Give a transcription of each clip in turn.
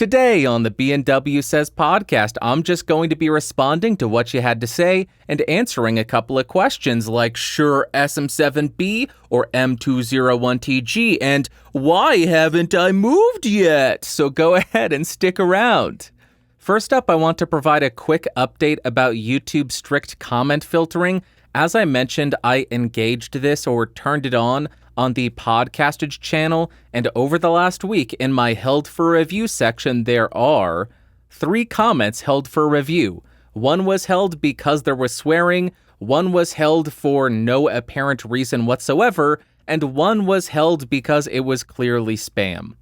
Today on the B&W Says podcast, I'm just going to be responding to what you had to say and answering a couple of questions like Shure SM7b or M201TG and why haven't I moved yet? So go ahead and stick around. First up, I want to provide a quick update about YouTube's strict comment filtering. As I mentioned, I engaged this or turned it on the Podcastage channel, and over the last week in my held for review section, there are 3 comments held for review. One was held because there was swearing, one was held for no apparent reason whatsoever, and one was held because it was clearly spam.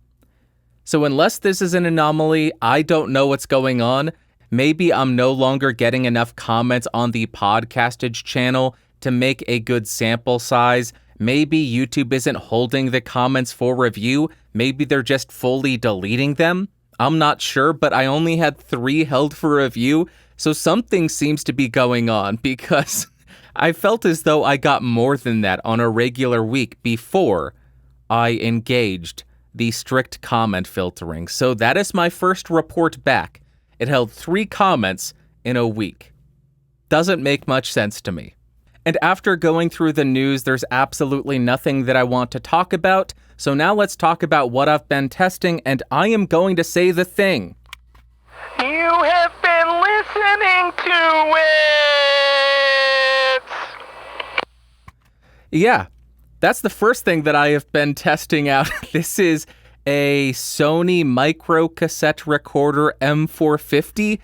So unless this is an anomaly, I don't know what's going on. Maybe I'm no longer getting enough comments on the Podcastage channel to make a good sample size. Maybe YouTube isn't holding the comments for review. Maybe they're just fully deleting them. I'm not sure, but I only had 3 held for review, so something seems to be going on because I felt as though I got more than that on a regular week before I engaged the strict comment filtering. So that is my first report back. It held 3 comments in a week. Doesn't make much sense to me. And after going through the news, there's absolutely nothing that I want to talk about. So now let's talk about what I've been testing, and I am going to say the thing. You have been listening to it! Yeah, that's the first thing that I have been testing out. This is a Sony micro cassette recorder M450.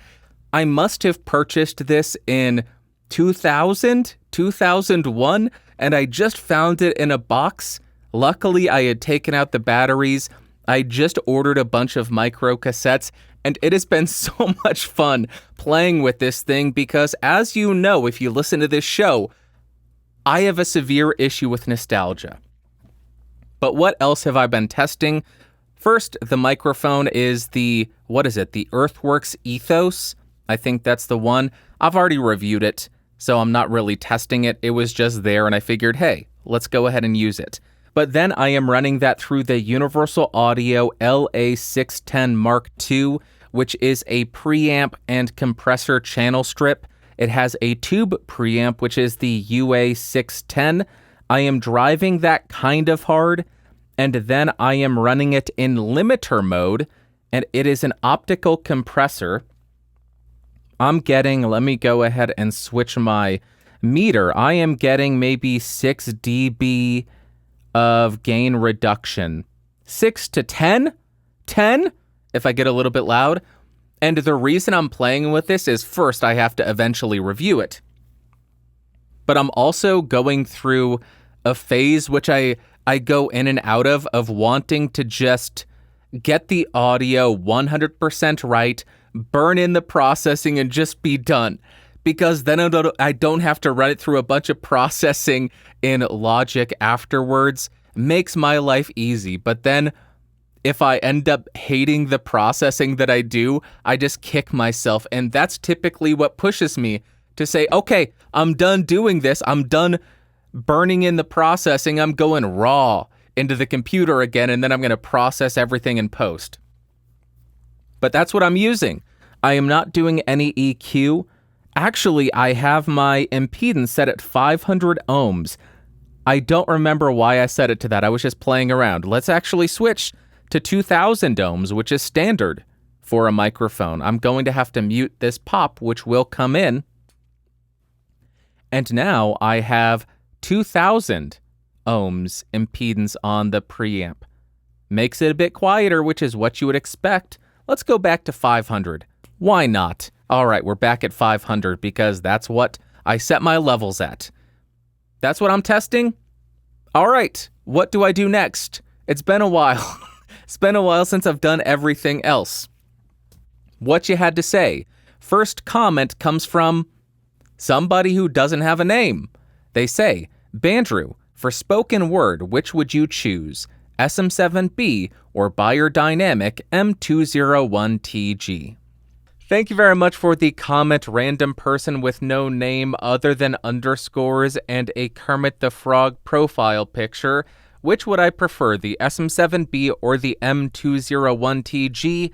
I must have purchased this in 2001, and I just found it in a box. Luckily, I had taken out the batteries. I just ordered a bunch of micro cassettes, and it has been so much fun playing with this thing because, as you know, if you listen to this show, I have a severe issue with nostalgia. But what else have I been testing? First, the microphone is the Earthworks Ethos. I think that's the one. I've already reviewed it, so I'm not really testing it. It was just there, and I figured, hey, let's go ahead and use it. But then I am running that through the Universal Audio LA610 Mark II, which is a preamp and compressor channel strip. It has a tube preamp, which is the UA610. I am driving that kind of hard, and then I am running it in limiter mode, and it is an optical compressor. I'm getting, let me go ahead and switch my meter. I am getting maybe 6 dB of gain reduction. 6 to 10? 10? If I get a little bit loud. And the reason I'm playing with this is first, I have to eventually review it. But I'm also going through a phase which I go in and out of wanting to just get the audio 100% right, burn in the processing, and just be done. Because then I don't have to run it through a bunch of processing in Logic afterwards. Makes my life easy. But then if I end up hating the processing that I do, I just kick myself. And that's typically what pushes me to say, okay, I'm done doing this. I'm done burning in the processing. I'm going raw into the computer again, and then I'm going to process everything in post. But that's what I'm using. I am not doing any EQ. Actually, I have my impedance set at 500 ohms. I don't remember why I set it to that. I was just playing around. Let's actually switch to 2000 ohms, which is standard for a microphone. I'm going to have to mute this pop, which will come in. And now I have 2000 ohms impedance on the preamp. Makes it a bit quieter, which is what you would expect. Let's go back to 500. Why not? All right, we're back at 500 because that's what I set my levels at. That's what I'm testing. All right, what do I do next? It's been a while. It's been a while since I've done everything else. What you had to say. First comment comes from somebody who doesn't have a name. They say, Bandrew, for spoken word, which would you choose? SM7b or Beyerdynamic M201TG? Thank you very much for the comment, random person with no name other than underscores and a Kermit the Frog profile picture. Which would I prefer, the SM7b or the M201TG?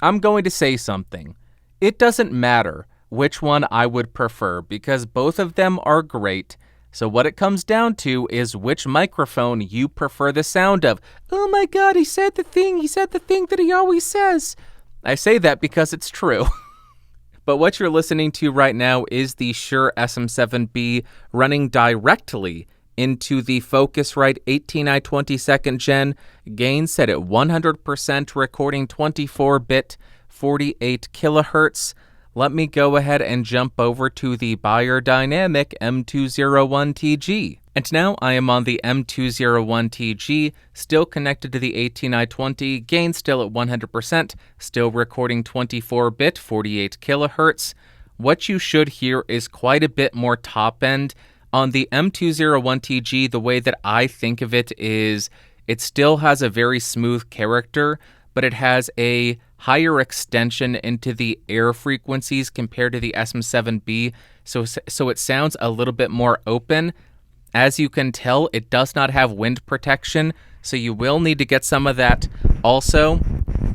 I'm going to say something. It doesn't matter which one I would prefer because both of them are great. So what it comes down to is which microphone you prefer the sound of. Oh my God, he said the thing that he always says. I say that because it's true. But what you're listening to right now is the Shure SM7b running directly into the Focusrite 18i 22nd Gen, gain set at 100%, recording 24-bit, 48 kilohertz. Let me go ahead and jump over to the Beyerdynamic M201TG. And now I am on the M201TG, still connected to the 18i20, gain still at 100%, still recording 24-bit, 48 kilohertz. What you should hear is quite a bit more top-end. On the M201TG, the way that I think of it is it still has a very smooth character, but it has a higher extension into the air frequencies compared to the SM7B, so it sounds a little bit more open. As you can tell, it does not have wind protection, so you will need to get some of that. Also,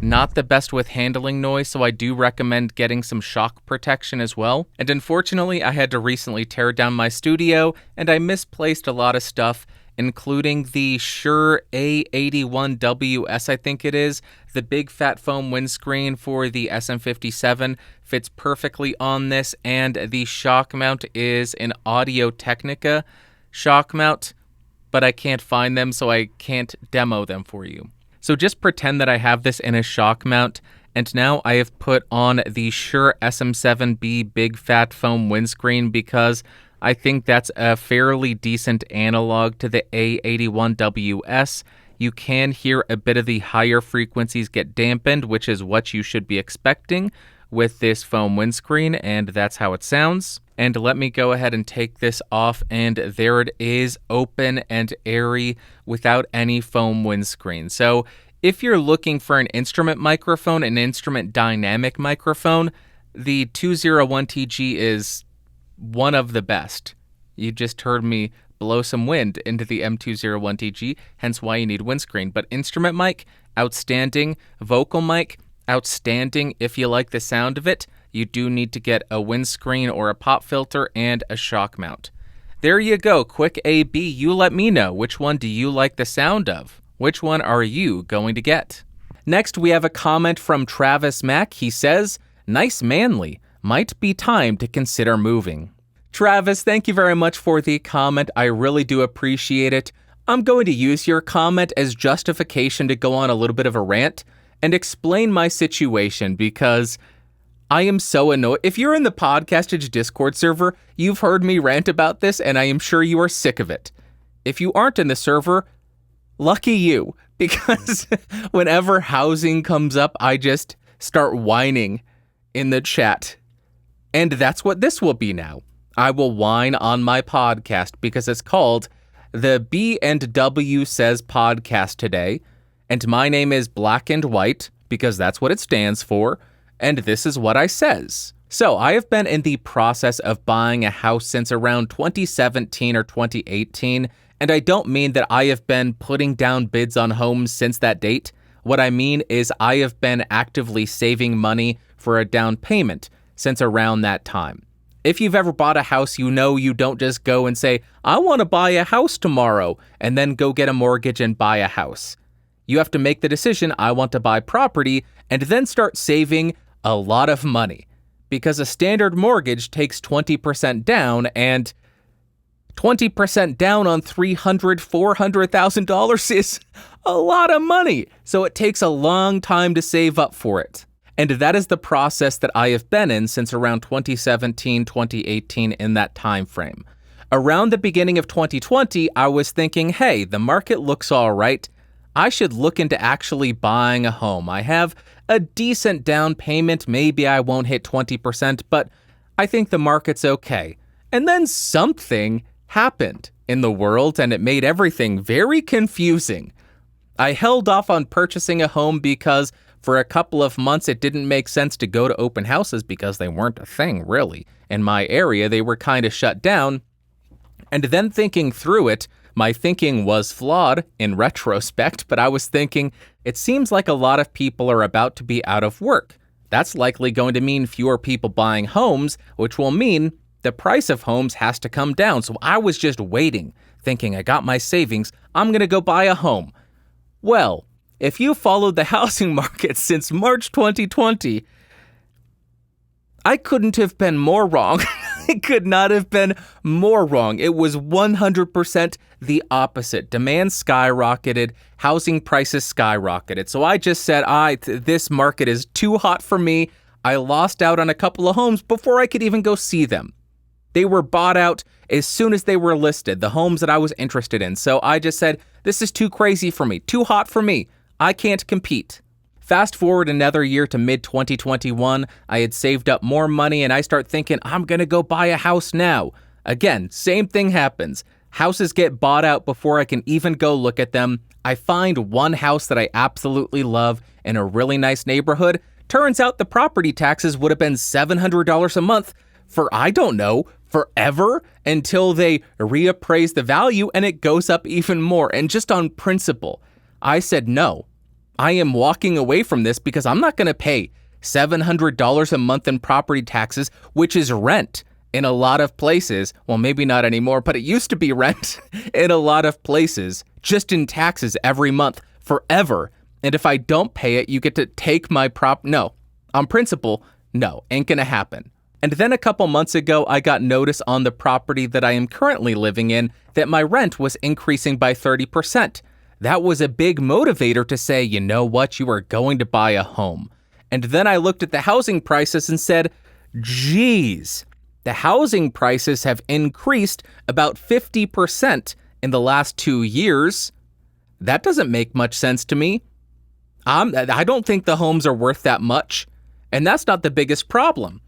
not the best with handling noise, so I do recommend getting some shock protection as well. And unfortunately, I had to recently tear down my studio, and I misplaced a lot of stuff, including the Shure A81WS, I think it is. The big fat foam windscreen for the SM57 fits perfectly on this, and the shock mount is an Audio-Technica shock mount, but I can't find them, so I can't demo them for you. So just pretend that I have this in a shock mount, and now I have put on the Shure SM7B big fat foam windscreen because I think that's a fairly decent analog to the A81WS. You can hear a bit of the higher frequencies get dampened, which is what you should be expecting with this foam windscreen, and that's how it sounds. And let me go ahead and take this off, and there it is, open and airy without any foam windscreen. So if you're looking for an instrument microphone, an instrument dynamic microphone, the 201TG is one of the best. You just heard me blow some wind into the M201TG, hence why you need windscreen. But instrument mic, outstanding. Vocal mic, outstanding. If you like the sound of it, you do need to get a windscreen or a pop filter and a shock mount. There you go, quick A/B. You let me know, which one do you like the sound of? Which one are you going to get? Next, we have a comment from Travis Mack. He says, "Nice manly. Might be time to consider moving." Travis, thank you very much for the comment. I really do appreciate it. I'm going to use your comment as justification to go on a little bit of a rant and explain my situation because I am so annoyed. If you're in the Podcastage Discord server, you've heard me rant about this, and I am sure you are sick of it. If you aren't in the server, lucky you, because whenever housing comes up, I just start whining in the chat. And that's what this will be now. I will whine on my podcast because it's called the B&W Says Podcast today, and my name is Black and White because that's what it stands for. And this is what I says. So I have been in the process of buying a house since around 2017 or 2018, and I don't mean that I have been putting down bids on homes since that date. What I mean is I have been actively saving money for a down payment since around that time. If you've ever bought a house, you know you don't just go and say, I want to buy a house tomorrow, and then go get a mortgage and buy a house. You have to make the decision, I want to buy property, and then start saving a lot of money, because a standard mortgage takes 20% down, and 20% down on $300,000, $400,000 is a lot of money. So it takes a long time to save up for it. And that is the process that I have been in since around 2017, 2018 in that time frame. Around the beginning of 2020, I was thinking, hey, the market looks all right. I should look into actually buying a home. I have a decent down payment. Maybe I won't hit 20%, but I think the market's okay. And then something happened in the world, and it made everything very confusing. I held off on purchasing a home because for a couple of months it didn't make sense to go to open houses because they weren't a thing, really. In my area, they were kind of shut down. And then thinking through it, My thinking was flawed in retrospect, but I was thinking, it seems like a lot of people are about to be out of work. That's likely going to mean fewer people buying homes, which will mean the price of homes has to come down. So I was just waiting, thinking I got my savings, I'm going to go buy a home. Well, if you followed the housing market since March 2020, I couldn't have been more wrong. I could not have been more wrong. It was 100% the opposite. Demand skyrocketed, housing prices skyrocketed. So I just said, this market is too hot for me. I lost out on a couple of homes before I could even go see them. They were bought out as soon as they were listed, the homes that I was interested in. So I just said, this is too crazy for me, too hot for me. I can't compete. Fast forward another year to mid-2021, I had saved up more money and I start thinking, I'm going to go buy a house now. Again, same thing happens. Houses get bought out before I can even go look at them. I find one house that I absolutely love in a really nice neighborhood. Turns out the property taxes would have been $700 a month for, I don't know, forever until they reappraise the value and it goes up even more. And just on principle, I said no. I am walking away from this because I'm not going to pay $700 a month in property taxes, which is rent in a lot of places. Well, maybe not anymore, but it used to be rent in a lot of places, just in taxes every month forever. And if I don't pay it, you get to take my No, on principle, no, ain't going to happen. And then a couple months ago, I got notice on the property that I am currently living in that my rent was increasing by 30%. That was a big motivator to say, you know what, you are going to buy a home. And then I looked at the housing prices and said, geez, the housing prices have increased about 50% in the last 2 years. That doesn't make much sense to me. I don't think the homes are worth that much. And that's not the biggest problem.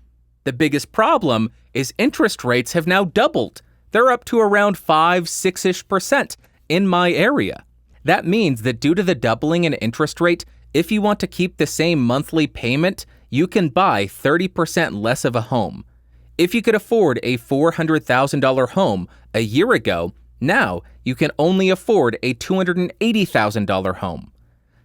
The biggest problem is interest rates have now doubled. They're up to around 5-6-ish% in my area. That means that due to the doubling in interest rate, if you want to keep the same monthly payment, you can buy 30% less of a home. If you could afford a $400,000 home a year ago, now you can only afford a $280,000 home.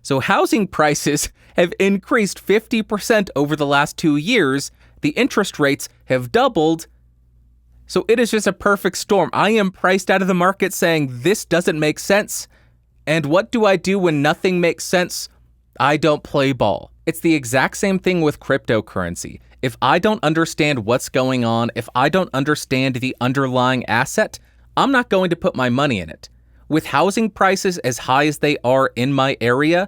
So housing prices have increased 50% over the last 2 years. The interest rates have doubled. So it is just a perfect storm. I am priced out of the market saying this doesn't make sense. And what do I do when nothing makes sense? I don't play ball. It's the exact same thing with cryptocurrency. If I don't understand what's going on, if I don't understand the underlying asset, I'm not going to put my money in it. With housing prices as high as they are in my area,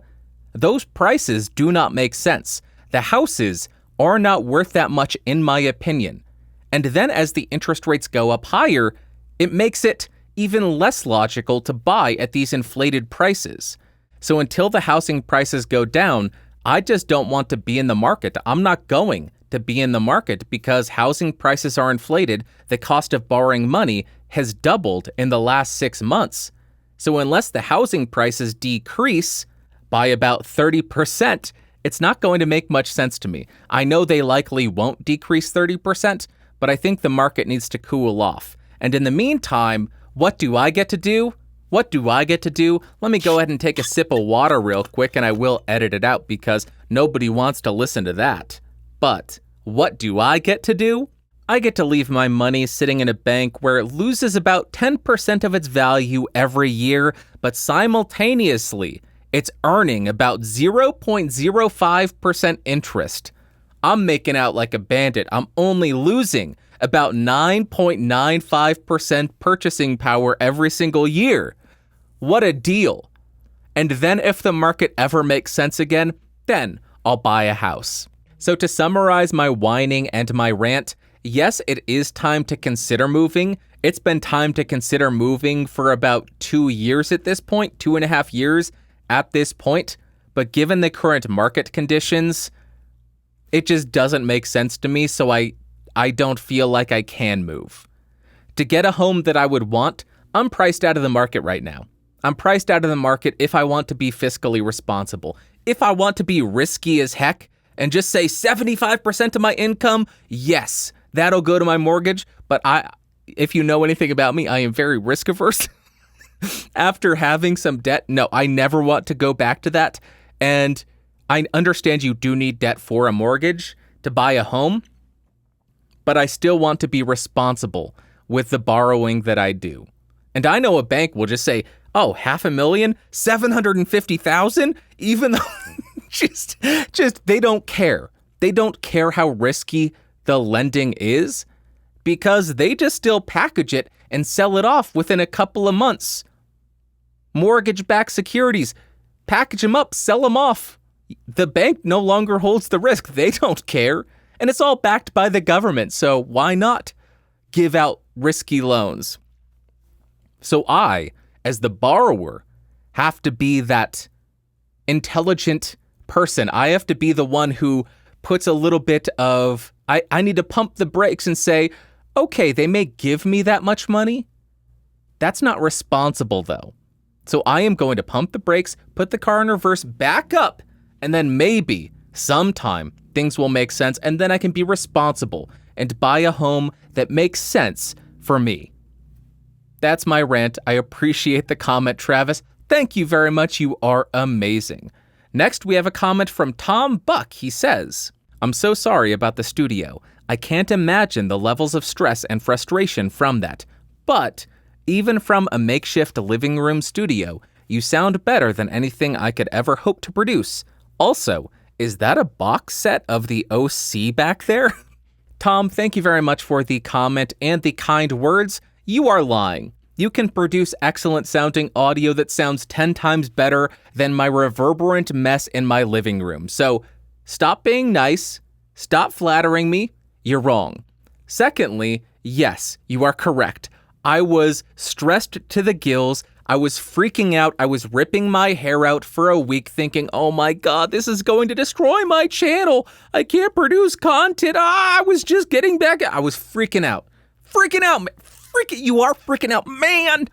those prices do not make sense. The houses are not worth that much in my opinion. And then as the interest rates go up higher, it makes it even less logical to buy at these inflated prices. So until the housing prices go down, I just don't want to be in the market. I'm not going to be in the market because housing prices are inflated. The cost of borrowing money has doubled in the last 6 months. So unless the housing prices decrease by about 30%, it's not going to make much sense to me. I know they likely won't decrease 30%, but I think the market needs to cool off. And in the meantime, what do I get to do? What do I get to do? Let me go ahead and take a sip of water real quick, and I will edit it out because nobody wants to listen to that. But what do I get to do? I get to leave my money sitting in a bank where it loses about 10% of its value every year, but simultaneously, it's earning about 0.05% interest. I'm making out like a bandit. I'm only losing about 9.95% purchasing power every single year. What a deal. And then if the market ever makes sense again, then I'll buy a house. So to summarize my whining and my rant, yes, it is time to consider moving. It's been time to consider moving for about 2 years at this point, 2.5 years at this point. But given the current market conditions, it just doesn't make sense to me, so I don't feel like I can move. To get a home that I would want, I'm priced out of the market right now. I'm priced out of the market if I want to be fiscally responsible. If I want to be risky as heck and just say 75% of my income, yes, that'll go to my mortgage. But if you know anything about me, I am very risk averse. after having some debt, no, I never want to go back to that. And I understand you do need debt for a mortgage to buy a home, but I still want to be responsible with the borrowing that I do. And I know a bank will just say, oh, $500,000, $750,000, even though just they don't care. They don't care how risky the lending is because they just still package it and sell it off within a couple of months. Mortgage-backed securities, package them up, sell them off. The bank no longer holds the risk. They don't care. And it's all backed by the government, so why not give out risky loans? So I, as the borrower, have to be that intelligent person. I have to be the one who puts a little bit of, I need to pump the brakes and say, okay, they may give me that much money. That's not responsible, though. So I am going to pump the brakes, put the car in reverse, back up, and then maybe sometime things will make sense, and then I can be responsible and buy a home that makes sense for me. That's my rant. I appreciate the comment, Travis. Thank you very much. You are amazing. Next, we have a comment from Tom Buck. He says, I'm so sorry about the studio. I can't imagine the levels of stress and frustration from that. But even from a makeshift living room studio, you sound better than anything I could ever hope to produce. Also, is that a box set of the OC back there? Tom, thank you very much for the comment and the kind words. You are lying. You can produce excellent sounding audio that sounds 10 times better than my reverberant mess in my living room. So stop being nice. Stop flattering me. You're wrong. Secondly, yes, you are correct. I was stressed to the gills. I was freaking out. I was ripping my hair out for a week thinking, oh my God, this is going to destroy my channel. I can't produce content. I was just getting back. I was freaking out. Freaking out. You are freaking out, man.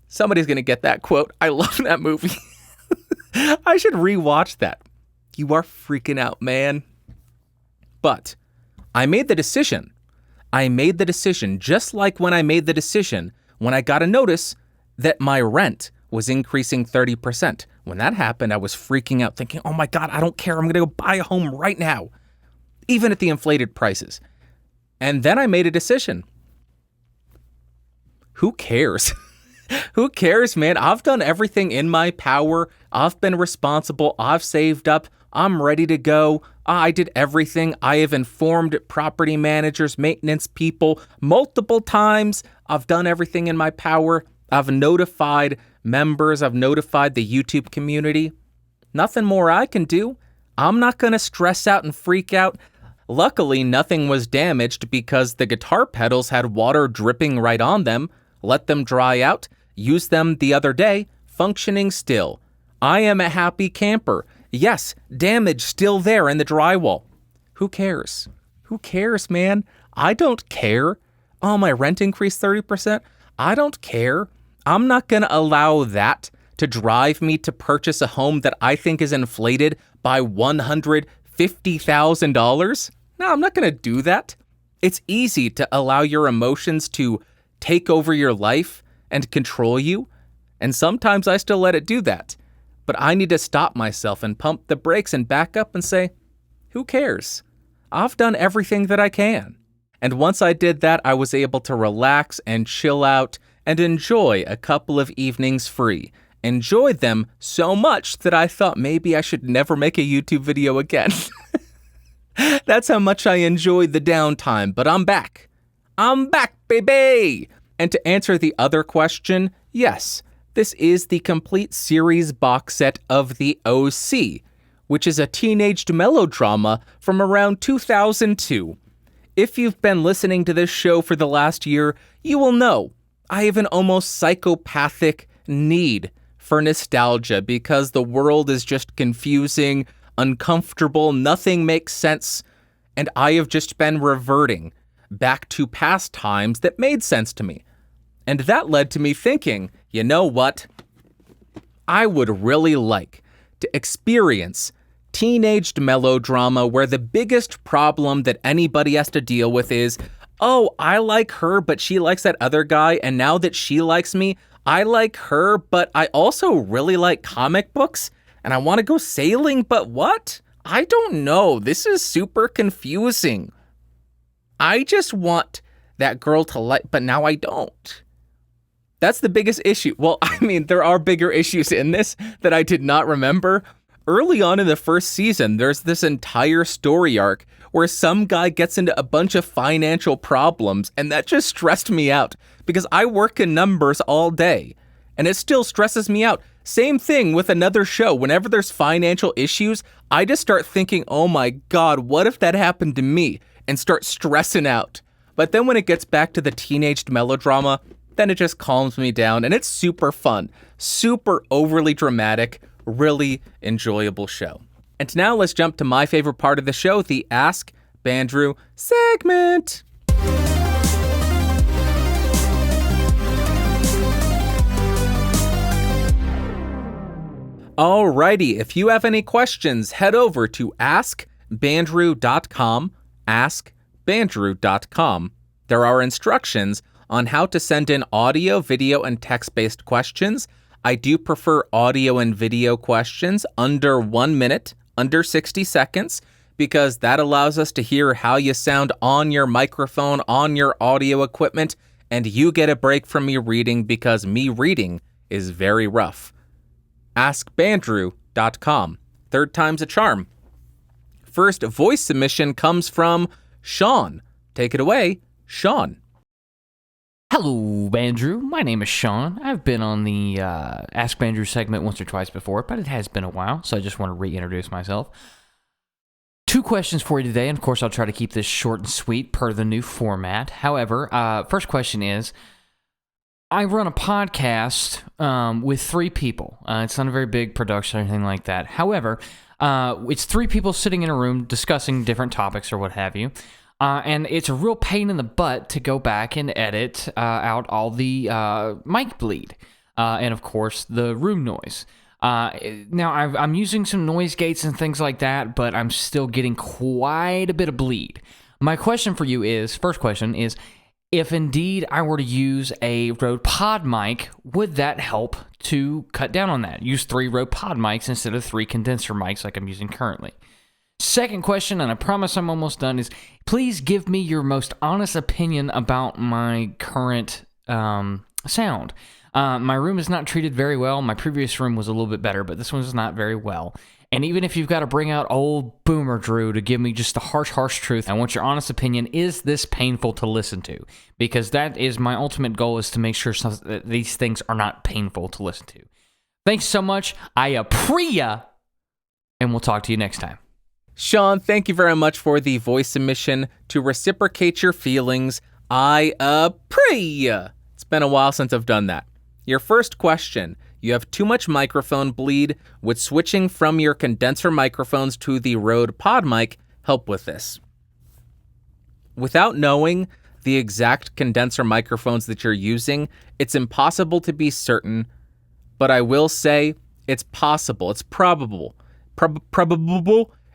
Somebody's going to get that quote. I love that movie. I should rewatch that. You are freaking out, man. But I made the decision. Just like when I made the decision when I got a notice that my rent was increasing 30%. When that happened, I was freaking out thinking, oh my God, I don't care. I'm going to go buy a home right now, even at the inflated prices. And then I made a decision. Who cares? Who cares, man? I've done everything in my power. I've been responsible. I've saved up. I'm ready to go. I did everything. I have informed property managers, maintenance people multiple times. I've done everything in my power. I've notified members. I've notified the YouTube community. Nothing more I can do. I'm not going to stress out and freak out. Luckily, nothing was damaged because the guitar pedals had water dripping right on them. Let them dry out. Used them the other day. Functioning still. I am a happy camper. Yes, damage still there in the drywall. Who cares? Who cares, man? I don't care. Oh, my rent increased 30%? I don't care. I'm not going to allow that to drive me to purchase a home that I think is inflated by $150,000. No, I'm not going to do that. It's easy to allow your emotions to take over your life and control you. And sometimes I still let it do that. But I need to stop myself and pump the brakes and back up and say, who cares? I've done everything that I can. And once I did that, I was able to relax and chill out and enjoy a couple of evenings free. Enjoyed them so much that I thought maybe I should never make a YouTube video again. That's how much I enjoyed the downtime, but I'm back. I'm back, baby! And to answer the other question, yes, this is the complete series box set of the OC, which is a teenaged melodrama from around 2002. If you've been listening to this show for the last year, you will know I have an almost psychopathic need for nostalgia because the world is just confusing, uncomfortable, nothing makes sense, and I have just been reverting back to past times that made sense to me. And that led to me thinking, you know what? I would really like to experience teenaged melodrama where the biggest problem that anybody has to deal with is, oh, I like her, but she likes that other guy, and now that she likes me, I like her, but I also really like comic books, and I want to go sailing, but what? I don't know. This is super confusing. I just want that girl to like, but now I don't. That's the biggest issue. Well, I mean, there are bigger issues in this that I did not remember. Early on in the first season, there's this entire story arc where some guy gets into a bunch of financial problems, and that just stressed me out because I work in numbers all day, and it still stresses me out. Same thing with another show. Whenever there's financial issues, I just start thinking, oh my God, what if that happened to me? And start stressing out. But then when it gets back to the teenaged melodrama, then it just calms me down, and it's super fun, super overly dramatic, really enjoyable show. And now let's jump to my favorite part of the show, the Ask Bandrew segment. Alrighty, if you have any questions, head over to askbandrew.com, askbandrew.com. There are instructions on how to send in audio, video, and text-based questions. I do prefer audio and video questions under 1 minute, under 60 seconds, because that allows us to hear how you sound on your microphone, on your audio equipment, and you get a break from me reading because me reading is very rough. AskBandrew.com. Third time's a charm. First voice submission comes from Sean. Take it away, Sean. Hello, Bandrew. My name is Sean. I've been on the Ask Bandrew segment once or twice before, but it has been a while, so I just want to reintroduce myself. 2 questions for you today, and of course I'll try to keep this short and sweet per the new format. However, first question is, I run a podcast with 3 people. It's not a very big production or anything like that. However, it's 3 people sitting in a room discussing different topics or what have you. And it's a real pain in the butt to go back and edit out all the mic bleed and, of course, the room noise. Now, I'm using some noise gates and things like that, but I'm still getting quite a bit of bleed. My question for you is, first question is, if indeed I were to use a Rode Pod mic, would that help to cut down on that? Use 3 Rode Pod mics instead of 3 condenser mics like I'm using currently. Second question, and I promise I'm almost done, is please give me your most honest opinion about my current sound. My room is not treated very well. My previous room was a little bit better, but this one's not very well. And even if you've got to bring out old Boomer Drew to give me just the harsh truth, I want your honest opinion. Is this painful to listen to? Because that is my ultimate goal, is to make sure that these things are not painful to listen to. Thanks so much. I appreciate, and we'll talk to you next time. Sean, thank you very much for the voice submission. To reciprocate your feelings, I appreciate. It's been a while since I've done that. Your first question. You have too much microphone bleed. Would switching from your condenser microphones to the Rode Pod mic help with this? Without knowing the exact condenser microphones that you're using, it's impossible to be certain, but I will say it's possible. It's probable.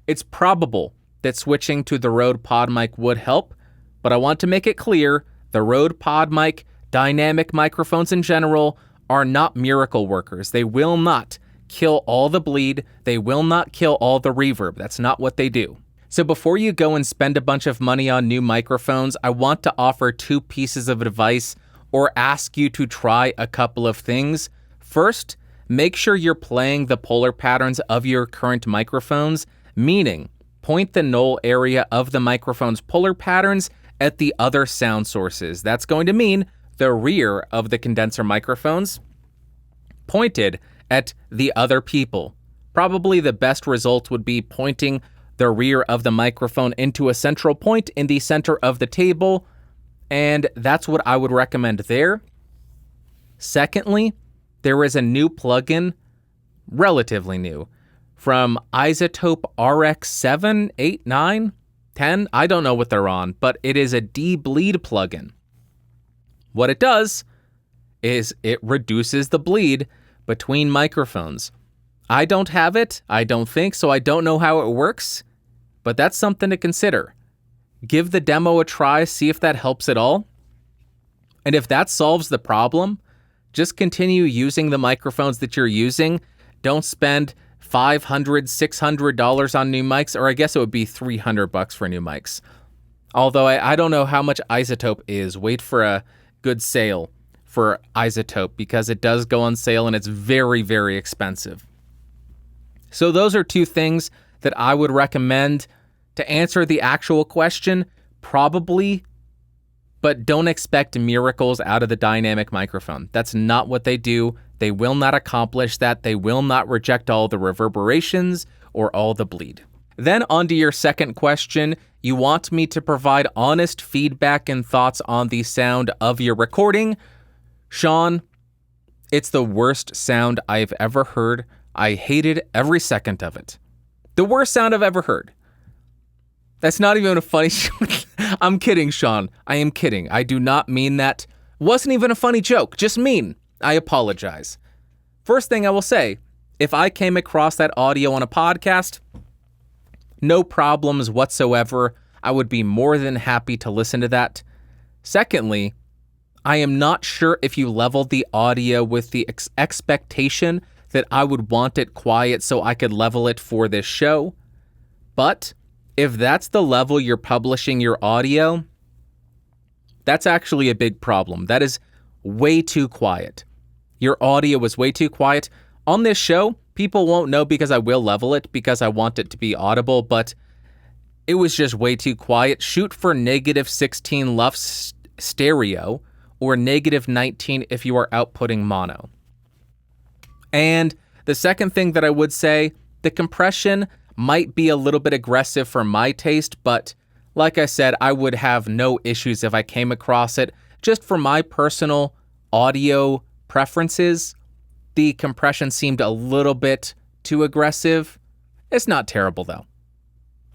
It's probable that switching to the Rode Pod mic would help, but I want to make it clear, the Rode Pod mic, dynamic microphones in general, are not miracle workers. They will not kill all the bleed. They will not kill all the reverb. That's not what they do. So before you go and spend a bunch of money on new microphones, I want to offer 2 pieces of advice or ask you to try a couple of things. First, make sure you're playing the polar patterns of your current microphones, meaning point the null area of the microphone's polar patterns at the other sound sources. That's going to mean the rear of the condenser microphones pointed at the other people. Probably the best result would be pointing the rear of the microphone into a central point in the center of the table, and that's what I would recommend there. Secondly, there is a new plugin, relatively new, from Isotope RX7, 8, 9, 10, I don't know what they're on, but it is a de-bleed plugin. What it does is it reduces the bleed between microphones. I don't have it, I don't think, so I don't know how it works, but that's something to consider. Give the demo a try, see if that helps at all. And if that solves the problem, just continue using the microphones that you're using. Don't spend $500, $600 on new mics, or I guess it would be $300 for new mics. Although I don't know how much iZotope is. Wait for a good sale for iZotope because it does go on sale and it's very, very expensive. So those are two things that I would recommend. To answer the actual question, probably, but don't expect miracles out of the dynamic microphone. That's not what they do. They will not accomplish that. They will not reject all the reverberations or all the bleed. Then on to your second question. You want me to provide honest feedback and thoughts on the sound of your recording. Sean, it's the worst sound I've ever heard. I hated every second of it. The worst sound I've ever heard. That's not even a funny... I'm kidding, Sean. I am kidding. I do not mean that. Wasn't even a funny joke. Just mean. I apologize. First thing I will say, if I came across that audio on a podcast, no problems whatsoever. I would be more than happy to listen to that. Secondly, I am not sure if you leveled the audio with the expectation that I would want it quiet so I could level it for this show. But if that's the level you're publishing your audio, that's actually a big problem. That is way too quiet. Your audio was way too quiet. On this show, people won't know because I will level it because I want it to be audible, but it was just way too quiet. Shoot for -16 LUFS stereo or -19 if you are outputting mono. And the second thing that I would say, the compression might be a little bit aggressive for my taste, but like I said, I would have no issues if I came across it. Just for my personal audio preferences, the compression seemed a little bit too aggressive. It's not terrible though.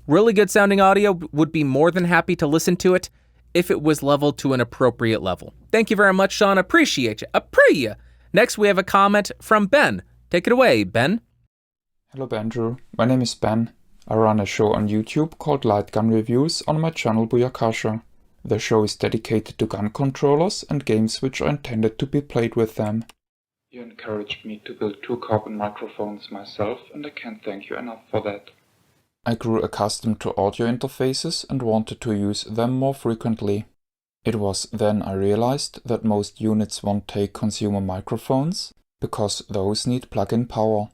Really good sounding audio, would be more than happy to listen to it if it was leveled to an appropriate level. Thank you very much, Sean. Appreciate you. Appreciate you. Next, we have a comment from Ben. Take it away, Ben. Hello Bandrew, my name is Ben. I run a show on YouTube called Light Gun Reviews on my channel BYHTS. The show is dedicated to gun controllers and games which are intended to be played with them. You encouraged me to build 2 carbon microphones myself and I can't thank you enough for that. I grew accustomed to audio interfaces and wanted to use them more frequently. It was then I realized that most units won't take consumer microphones, because those need plug-in power.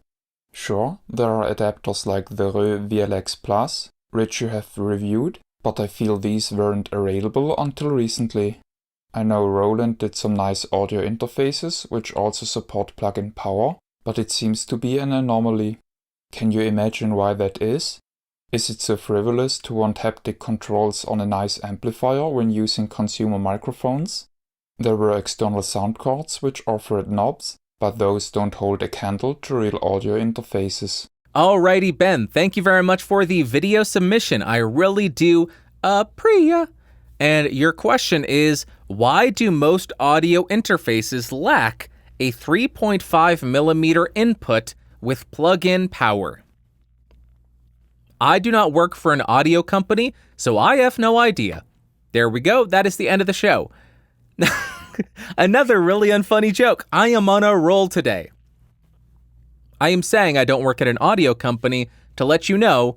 Sure, there are adapters like the VLX Plus, which you have reviewed, but I feel these weren't available until recently. I know Roland did some nice audio interfaces which also support plug-in power, but it seems to be an anomaly. Can you imagine why that is? Is it so frivolous to want haptic controls on a nice amplifier when using consumer microphones? There were external sound cards which offered knobs, but those don't hold a candle to real audio interfaces. Alrighty, Ben. Thank you very much for the video submission. I really do appreciate. And your question is, why do most audio interfaces lack a 3.5mm input with plug-in power? I do not work for an audio company, so I have no idea. There we go. That is the end of the show. Another really unfunny joke. I am on a roll today. I am saying I don't work at an audio company to let you know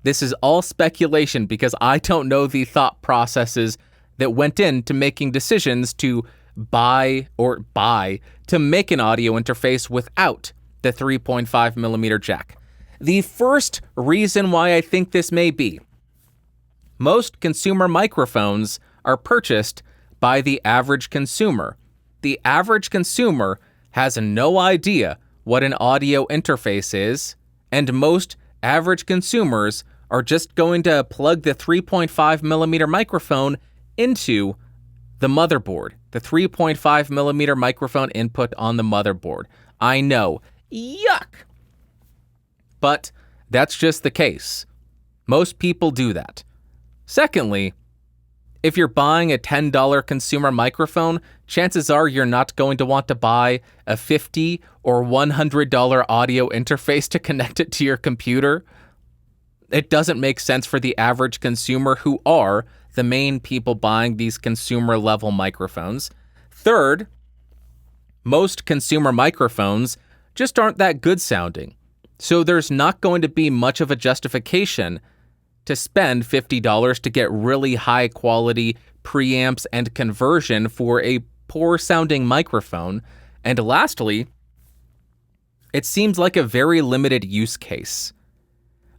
this is all speculation because I don't know the thought processes that went into making decisions to buy to make an audio interface without the 3.5mm jack. The first reason why I think this may be, most consumer microphones are purchased by the average consumer. The average consumer has no idea what an audio interface is, and most average consumers are just going to plug the 3.5mm microphone into the motherboard, the 3.5mm microphone input on the motherboard. I know, yuck! But that's just the case. Most people do that. Secondly, if you're buying a $10 consumer microphone, chances are you're not going to want to buy a $50 or $100 audio interface to connect it to your computer. It doesn't make sense for the average consumer who are the main people buying these consumer level microphones. Third, most consumer microphones just aren't that good sounding. So there's not going to be much of a justification to spend $50 to get really high quality preamps and conversion for a poor sounding microphone. And lastly, it seems like a very limited use case.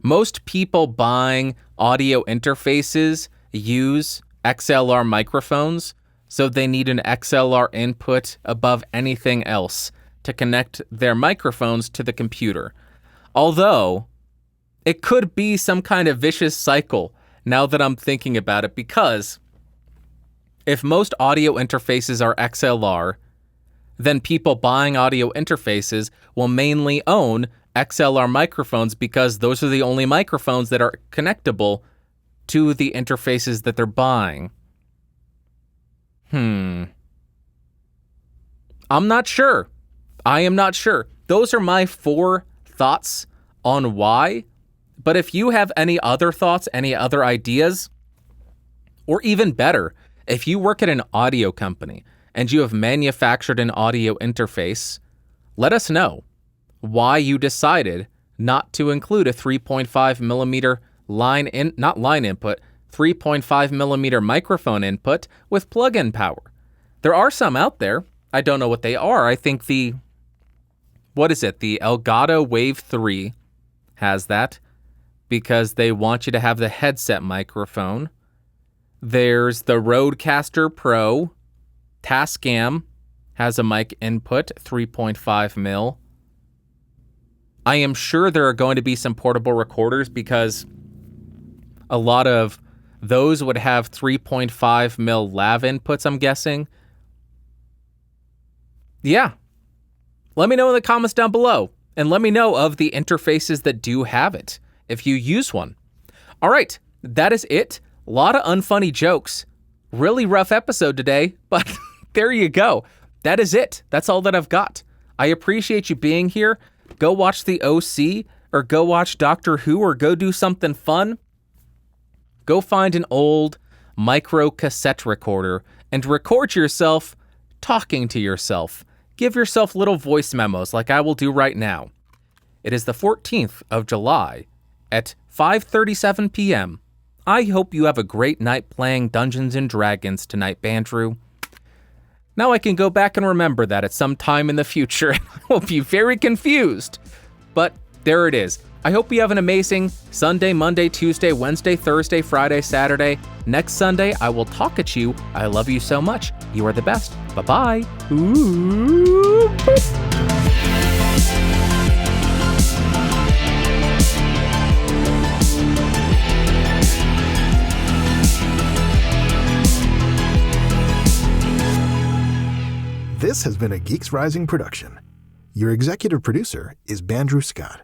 Most people buying audio interfaces use XLR microphones, so they need an XLR input above anything else to connect their microphones to the computer. Although, it could be some kind of vicious cycle now that I'm thinking about it, because if most audio interfaces are XLR, then people buying audio interfaces will mainly own XLR microphones because those are the only microphones that are connectable to the interfaces that they're buying. I'm not sure. I am not sure. Those are my 4 thoughts on why. But if you have any other thoughts, any other ideas, or even better, if you work at an audio company and you have manufactured an audio interface, let us know why you decided not to include a 3.5 millimeter 3.5 millimeter microphone input with plug-in power. There are some out there. I don't know what they are. I think the Elgato Wave 3 has that because they want you to have the headset microphone. There's the Rodecaster Pro. Tascam has a mic input, 3.5 mil. I am sure there are going to be some portable recorders because a lot of those would have 3.5 mil lav inputs, I'm guessing. Yeah. Let me know in the comments down below, and let me know of the interfaces that do have it, if you use one. All right, that is it. A lot of unfunny jokes. Really rough episode today, but there you go. That is it. That's all that I've got. I appreciate you being here. Go watch the OC, or go watch Doctor Who, or go do something fun. Go find an old micro cassette recorder and record yourself talking to yourself. Give yourself little voice memos like I will do right now. It is the 14th of July at 5:37 p.m. I hope you have a great night playing Dungeons & Dragons tonight, Bandrew. Now I can go back and remember that at some time in the future. I will be very confused. But there it is. I hope you have an amazing Sunday, Monday, Tuesday, Wednesday, Thursday, Friday, Saturday. Next Sunday, I will talk at you. I love you so much. You are the best. Bye-bye. Ooh, boop. This has been a Geeks Rising production. Your executive producer is Bandrew Scott.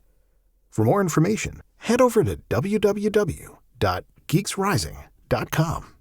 For more information, head over to www.geeksrising.com.